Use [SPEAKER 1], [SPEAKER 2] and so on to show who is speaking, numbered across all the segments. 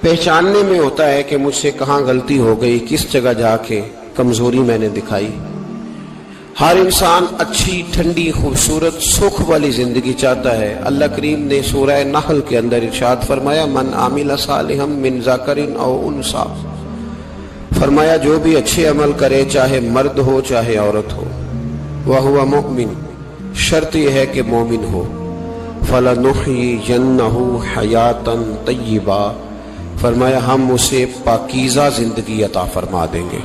[SPEAKER 1] پہچاننے میں ہوتا ہے کہ مجھ سے کہاں غلطی ہو گئی، کس جگہ جا کے کمزوری میں نے دکھائی۔ ہر انسان اچھی، ٹھنڈی، خوبصورت، سکھ والی زندگی چاہتا ہے۔ اللہ کریم نے سورہ نحل کے اندر ارشاد فرمایا من عامل صالحا من ذکر او انثی، فرمایا جو بھی اچھے عمل کرے چاہے مرد ہو چاہے عورت ہو، وہو مؤمن، شرط یہ ہے کہ مومن ہو، فلنحیینہ حیاتا طیبہ، فرمایا ہم اسے پاکیزہ زندگی عطا فرما دیں گے،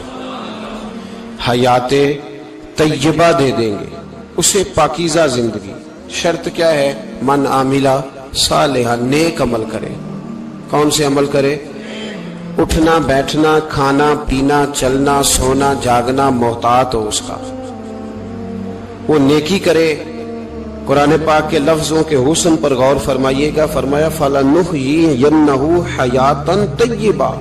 [SPEAKER 1] حیات طیبہ دے دیں گے اسے، پاکیزہ زندگی۔ شرط کیا ہے؟ من عاملہ صالحا، نیک عمل کرے۔ کون سے عمل کرے؟ اٹھنا بیٹھنا، کھانا پینا، چلنا سونا جاگنا محتاط ہو اس کا، وہ نیکی کرے۔ قرآن پاک کے لفظوں کے حسن پر غور فرمائیے گا، فرمایا فَلَنُحْيِيَنَّهُ حَيَاتًا طَيِّبَةً،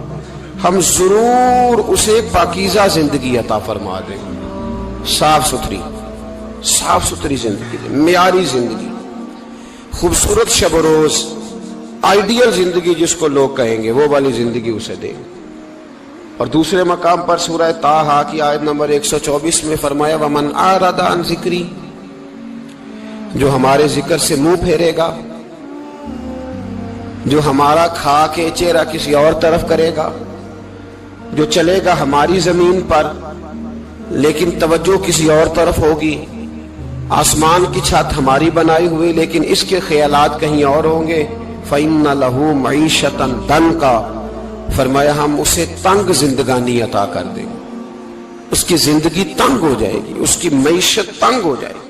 [SPEAKER 1] ہم ضرور اسے پاکیزہ زندگی عطا فرما دیں گے، صاف ستھری زندگی، معیاری زندگی، خوبصورت شب و روز، آئیڈیل زندگی جس کو لوگ کہیں گے، وہ والی زندگی اسے دیں گے۔ اور دوسرے مقام پر سورہ طٰہٰ کی آیت نمبر 124 میں فرمایا وَمَنْ أَعْرَضَ عَنْ ذِكْرِی، جو ہمارے ذکر سے منہ پھیرے گا، جو ہمارا کھا کے چہرہ کسی اور طرف کرے گا، جو چلے گا ہماری زمین پر لیکن توجہ کسی اور طرف ہوگی، آسمان کی چھت ہماری بنائی ہوئی لیکن اس کے خیالات کہیں اور ہوں گے، فَإِنَّ لَهُ مَعِيشَةً ضَنْكًا، فرمایا ہم اسے تنگ زندگانی عطا کر دیں گے، اس کی زندگی تنگ ہو جائے گی، اس کی معیشت تنگ ہو جائے گی۔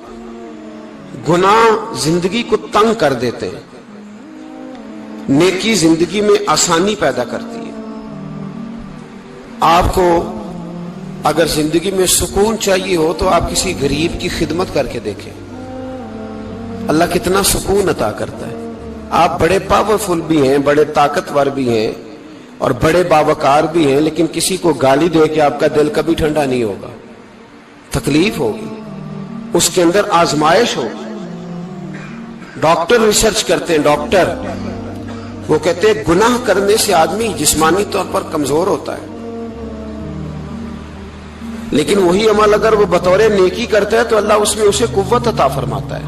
[SPEAKER 1] گناہ زندگی کو تنگ کر دیتے ہیں، نیکی زندگی میں آسانی پیدا کرتی ہے۔ آپ کو اگر زندگی میں سکون چاہیے ہو تو آپ کسی غریب کی خدمت کر کے دیکھیں، اللہ کتنا سکون عطا کرتا ہے۔ آپ بڑے پاورفل بھی ہیں، بڑے طاقتور بھی ہیں اور بڑے باوقار بھی ہیں، لیکن کسی کو گالی دے کے آپ کا دل کبھی ٹھنڈا نہیں ہوگا، تکلیف ہوگی، اس کے اندر آزمائش ہوگی۔ ڈاکٹر ریسرچ کرتے ہیں، ڈاکٹر وہ کہتے ہیں گناہ کرنے سے آدمی جسمانی طور پر کمزور ہوتا ہے، لیکن وہی عمل اگر وہ بطور نیکی کرتا ہے تو اللہ اس میں اسے قوت عطا فرماتا ہے،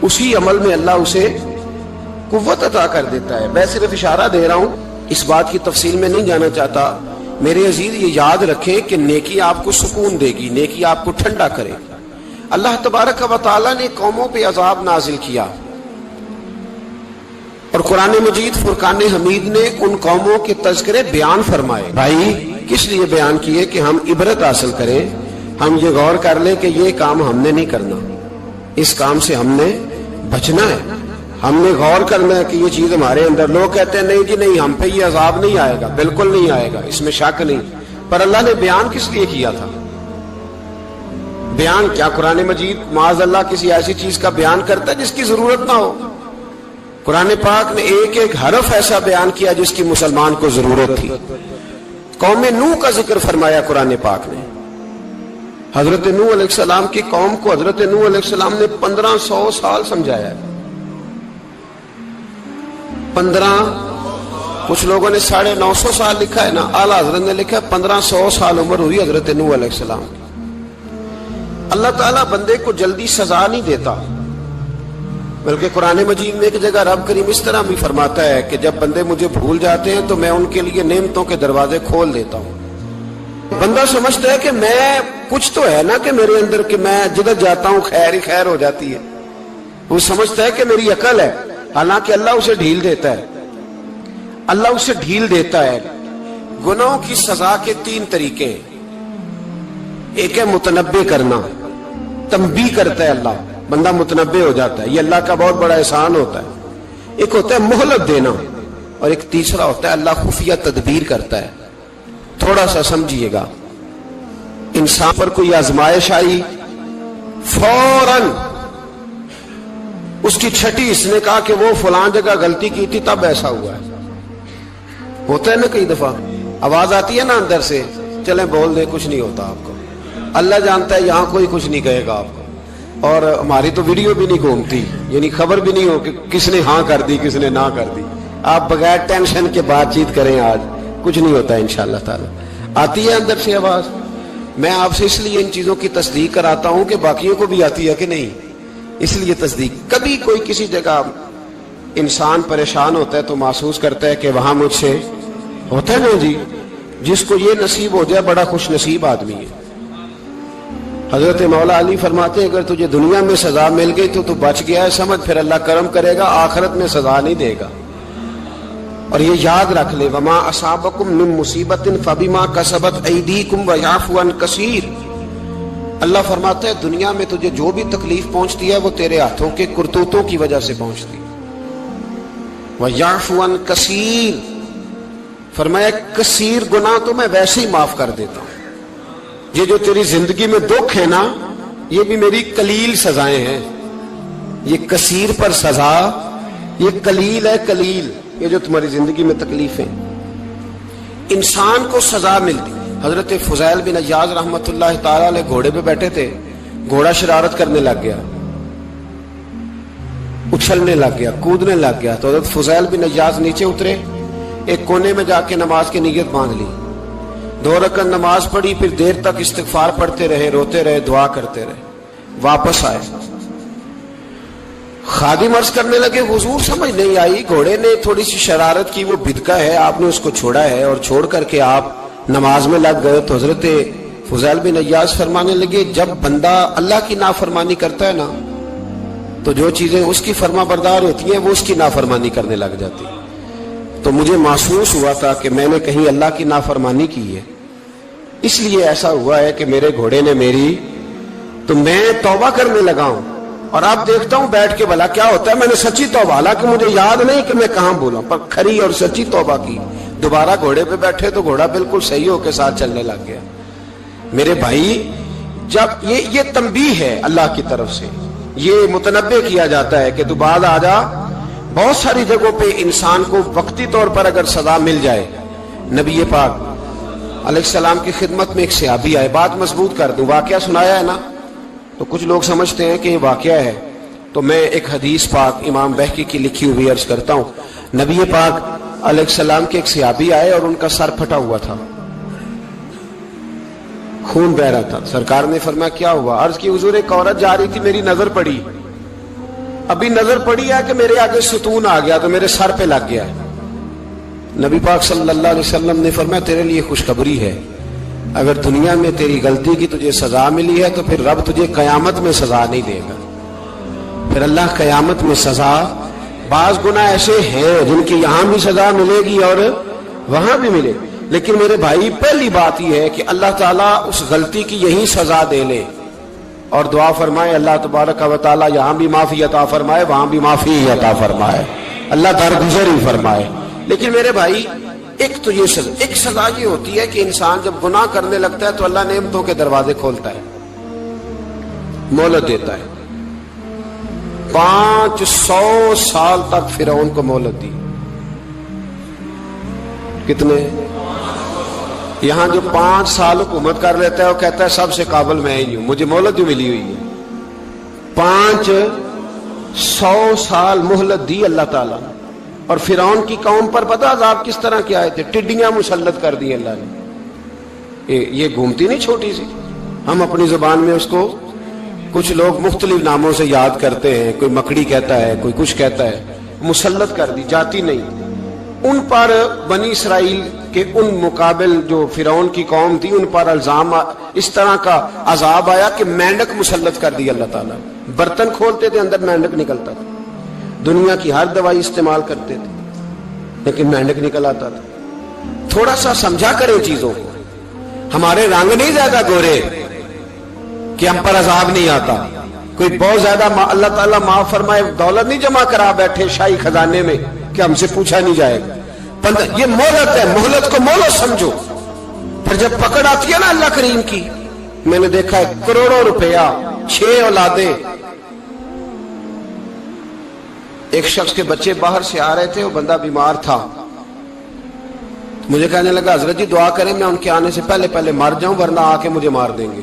[SPEAKER 1] اسی عمل میں اللہ اسے قوت عطا کر دیتا ہے۔ میں صرف اشارہ دے رہا ہوں، اس بات کی تفصیل میں نہیں جانا چاہتا۔ میرے عزیز یہ یاد رکھیں کہ نیکی آپ کو سکون دے گی، نیکی آپ کو ٹھنڈا کرے گی۔ اللہ تبارک و تعالیٰ نے قوموں پہ عذاب نازل کیا اور قرآن مجید فرقان حمید نے ان قوموں کے تذکرے بیان فرمائے۔ بھائی کس لیے بیان کیے؟ کہ ہم عبرت حاصل کریں، ہم یہ غور کر لیں کہ یہ کام ہم نے نہیں کرنا، اس کام سے ہم نے بچنا ہے، ہم نے غور کرنا ہے کہ یہ چیز ہمارے اندر۔ لوگ کہتے ہیں نہیں جی نہیں، ہم پہ یہ عذاب نہیں آئے گا، بالکل نہیں آئے گا، اس میں شک نہیں۔ پر اللہ نے بیان کس لیے کیا تھا؟ بیان کیا قرآن مجید معاذ اللہ کسی ایسی چیز کا بیان کرتا ہے جس کی ضرورت نہ ہو؟ قرآن پاک نے ایک ایک حرف ایسا بیان کیا جس کی مسلمان کو ضرورت تھی۔ قوم نوح کا ذکر فرمایا قرآن پاک نے، حضرت نوح علیہ السلام کی قوم کو حضرت نوح علیہ السلام نے 1500 سال سمجھایا ہے، 15، کچھ لوگوں نے 950 سال لکھا ہے نا، اعلیٰ حضرت نے لکھا ہے 1500 سال عمر ہوئی حضرت نوح علیہ السلام کی۔ اللہ تعالیٰ بندے کو جلدی سزا نہیں دیتا، بلکہ قرآن مجید میں ایک جگہ رب کریم اس طرح بھی فرماتا ہے کہ جب بندے مجھے بھول جاتے ہیں تو میں ان کے لیے نعمتوں کے دروازے کھول دیتا ہوں۔ بندہ سمجھتا ہے کہ میں کچھ تو ہے نا کہ میرے اندر کہ میں جدھر جاتا ہوں خیر ہی خیر ہو جاتی ہے، وہ سمجھتا ہے کہ میری عقل ہے، حالانکہ اللہ اسے ڈھیل دیتا ہے، اللہ اسے ڈھیل دیتا ہے۔ گناہوں کی سزا کے 3 طریقے ہیں، ایک ہے متنبع کرنا، تنبیہ کرتا ہے اللہ، بندہ متنبع ہو جاتا ہے، یہ اللہ کا بہت بڑا احسان ہوتا ہے۔ ایک ہوتا ہے مہلت دینا، اور ایک تیسرا ہوتا ہے اللہ خفیہ تدبیر کرتا ہے۔ تھوڑا سا سمجھیے گا، انسان پر کوئی آزمائش آئی، فوراً اس کی چھٹی اس نے کہا کہ وہ فلاں جگہ غلطی کی تھی تب ایسا ہوا ہے، ہوتا ہے نا کئی دفعہ، آواز آتی ہے نا اندر سے، چلیں بول دیں کچھ نہیں ہوتا آپ کو، اللہ جانتا ہے یہاں کوئی کچھ نہیں کہے گا آپ کو، اور ہماری تو ویڈیو بھی نہیں گھومتی، یعنی خبر بھی نہیں ہو کہ کس نے ہاں کر دی کس نے نہ کر دی، آپ بغیر ٹینشن کے بات چیت کریں, آج کچھ نہیں ہوتا ہے انشاءاللہ تعالی. آتی ہے اندر سے آواز؟ میں آپ سے اس لیے ان چیزوں کی تصدیق کراتا ہوں کہ باقیوں کو بھی آتی ہے کہ نہیں, اس لیے تصدیق. کبھی کوئی کسی جگہ انسان پریشان ہوتا ہے تو محسوس کرتا ہے کہ وہاں مجھ سے ہوتا ہے نا جی, جس کو یہ نصیب ہو جائے بڑا خوش نصیب آدمی ہے. حضرت مولا علی فرماتے ہیں اگر تجھے دنیا میں سزا مل گئی تو بچ گیا ہے, سمجھ پھر اللہ کرم کرے گا, آخرت میں سزا نہیں دے گا. اور یہ یاد رکھ لے, وما اصابکم من مصیبت فبما کسبت ایدیکم ویعفو عن کثیر. اللہ فرماتا ہے دنیا میں تجھے جو بھی تکلیف پہنچتی ہے وہ تیرے ہاتھوں کے کرتوتوں کی وجہ سے پہنچتی ہے. ویعفو عن کثیر, فرمایا کثیر گناہ تو میں ویسے ہی معاف کر دیتا ہوں. یہ جو تیری زندگی میں دکھ ہے نا, یہ بھی میری قلیل سزائیں ہیں. یہ کثیر پر سزا, یہ قلیل ہے قلیل. یہ جو تمہاری زندگی میں تکلیفیں, انسان کو سزا ملتی. حضرت فضیل بن عیاض رحمت اللہ تعالی علیہ گھوڑے پہ بیٹھے تھے, گھوڑا شرارت کرنے لگ گیا, اچھلنے لگ گیا, کودنے لگ گیا. تو حضرت فضیل بن عیاض نیچے اترے, ایک کونے میں جا کے نماز کی نیت باندھ لی, 2 رکعت نماز پڑھی, پھر دیر تک استغفار پڑھتے رہے, روتے رہے, دعا کرتے رہے. واپس آئے, خادم عرض کرنے لگے حضور سمجھ نہیں آئی, گھوڑے نے تھوڑی سی شرارت کی, وہ بدکا ہے, آپ نے اس کو چھوڑا ہے اور چھوڑ کر کے آپ نماز میں لگ گئے. تو حضرت فضیل بن عیاض فرمانے لگے جب بندہ اللہ کی نافرمانی کرتا ہے نا تو جو چیزیں اس کی فرما بردار ہوتی ہیں وہ اس کی نافرمانی کرنے لگ جاتی. تو مجھے محسوس ہوا تھا کہ میں نے کہیں اللہ کی نافرمانی کی ہے, اس لیے ایسا ہوا ہے کہ میرے گھوڑے نے میری, تو میں توبہ کرنے لگا ہوں. اور آپ دیکھتا ہوں بیٹھ کے بھلا کیا ہوتا ہے, میں نے سچی توبہ, حالانکہ مجھے یاد نہیں کہ میں کہاں بولا, پر کھری اور سچی توبہ کی. دوبارہ گھوڑے پہ بیٹھے تو گھوڑا بالکل صحیح ہو کے ساتھ چلنے لگ گیا. میرے بھائی جب یہ تنبیہ ہے اللہ کی طرف سے, یہ متنبہ کیا جاتا ہے کہ تو بعد آ جا. بہت ساری جگہوں پہ انسان کو وقتی طور پر اگر سزا مل جائے, نبی پاک علیہ السلام کی خدمت میں ایک صحابی آئے, بات مضبوط کر دوں, واقعہ سنایا ہے نا تو کچھ لوگ سمجھتے ہیں کہ یہ واقعہ ہے, تو میں ایک حدیث پاک امام بہقی کی لکھی ہوئی عرض کرتا ہوں. نبی پاک علیہ السلام کے ایک صحابی آئے اور ان کا سر پھٹا ہوا تھا, خون بہ رہا تھا. سرکار نے فرمایا کیا ہوا؟ عرض کی حضور ایک عورت جا رہی تھی, میری نظر پڑی, ابھی نظر پڑی ہے کہ میرے آگے ستون آ گیا تو میرے سر پہ لگ گیا. نبی پاک صلی اللہ علیہ وسلم نے فرمایا تیرے لیے خوشخبری ہے, اگر دنیا میں تیری غلطی کی تجھے سزا ملی ہے تو پھر رب تجھے قیامت میں سزا نہیں دے گا. پھر اللہ قیامت میں سزا, بعض گناہ ایسے ہیں جن کی یہاں بھی سزا ملے گی اور وہاں بھی ملے, لیکن میرے بھائی پہلی بات یہ ہے کہ اللہ تعالیٰ اس غلطی کی یہی سزا دے لے, اور دعا فرمائے اللہ تبارک و تعالیٰ یہاں بھی معافی عطا فرمائے, وہاں بھی معافی عطا فرمائے, اللہ درگزر ہی فرمائے. لیکن میرے بھائی ایک تو یہ سزا, ایک سزا یہ ہوتی ہے کہ انسان جب گناہ کرنے لگتا ہے تو اللہ نعمتوں کے دروازے کھولتا ہے, مہلت دیتا ہے. 500 سال تک فرعون کو مہلت دی. کتنے؟ یہاں جو 5 سال حکومت کر لیتا ہے وہ کہتا ہے سب سے قابل میں ہی ہوں, مجھے مہلت جو ملی ہوئی ہے. 500 سال مہلت دی اللہ تعالیٰ نے. اور فرعون کی قوم پر پتہ عذاب کس طرح کے آئے تھے, ٹڈیاں مسلط کر دی اللہ نے. یہ گھومتی نہیں چھوٹی سی, ہم اپنی زبان میں اس کو کچھ لوگ مختلف ناموں سے یاد کرتے ہیں, کوئی مکڑی کہتا ہے, کوئی کچھ کہتا ہے. مسلط کر دی, جاتی نہیں. ان پر بنی اسرائیل کے ان مقابل جو فرعون کی قوم تھی ان پر الزام اس طرح کا عذاب آیا کہ مینڈک مسلط کر دی اللہ تعالیٰ. برتن کھولتے تھے اندر مینڈک نکلتا تھا, دنیا کی ہر دوائی استعمال کرتے تھے لیکن مینڈک نکل آتا تھا. تھوڑا سا سمجھا کریں چیزوں کو, ہمارے رنگ نہیں زیادہ گورے کہ ہم پر عذاب نہیں آتا. کوئی بہت زیادہ اللہ تعالیٰ معاف فرمائے دولت نہیں جمع کرا بیٹھے شاہی خزانے میں کہ ہم سے پوچھا نہیں جائے گا. یہ مہلت ہے, مہلت کو مہلت سمجھو. پھر جب پکڑ آتی ہے نا اللہ کریم کی, میں نے دیکھا ہے کروڑوں روپیہ, 6 اولادیں. ایک شخص کے بچے باہر سے آ رہے تھے, وہ بندہ بیمار تھا, مجھے کہنے لگا حضرت جی دعا کریں میں ان کے آنے سے پہلے مر جاؤں ورنہ آ کے مجھے مار دیں گے,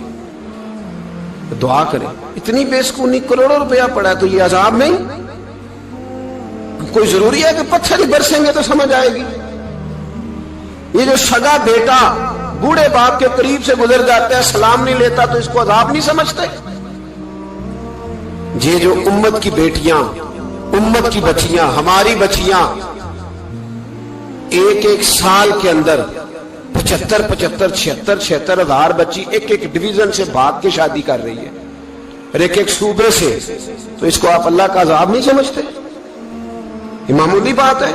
[SPEAKER 1] دعا کریں. اتنی بے سکونی, کروڑوں روپیہ پڑا ہے تو یہ عذاب نہیں, کوئی ضروری ہے کہ پتھر ہی برسیں گے تو سمجھ آئے گی؟ یہ جو سگا بیٹا بوڑھے باپ کے قریب سے گزر جاتا ہے، سلام نہیں لیتا، تو اس کو عذاب نہیں سمجھتے؟ یہ جو امت کی بیٹیاں، امت کی بچیاں، ہماری بچیاں ایک سال کے اندر 75,000 ہزار بچی ایک ڈویژن سے بھاگ کے شادی کر رہی ہے، اور ایک صوبے سے، تو اس کو آپ اللہ کا عذاب نہیں سمجھتے؟ یہ معمولی بات ہے؟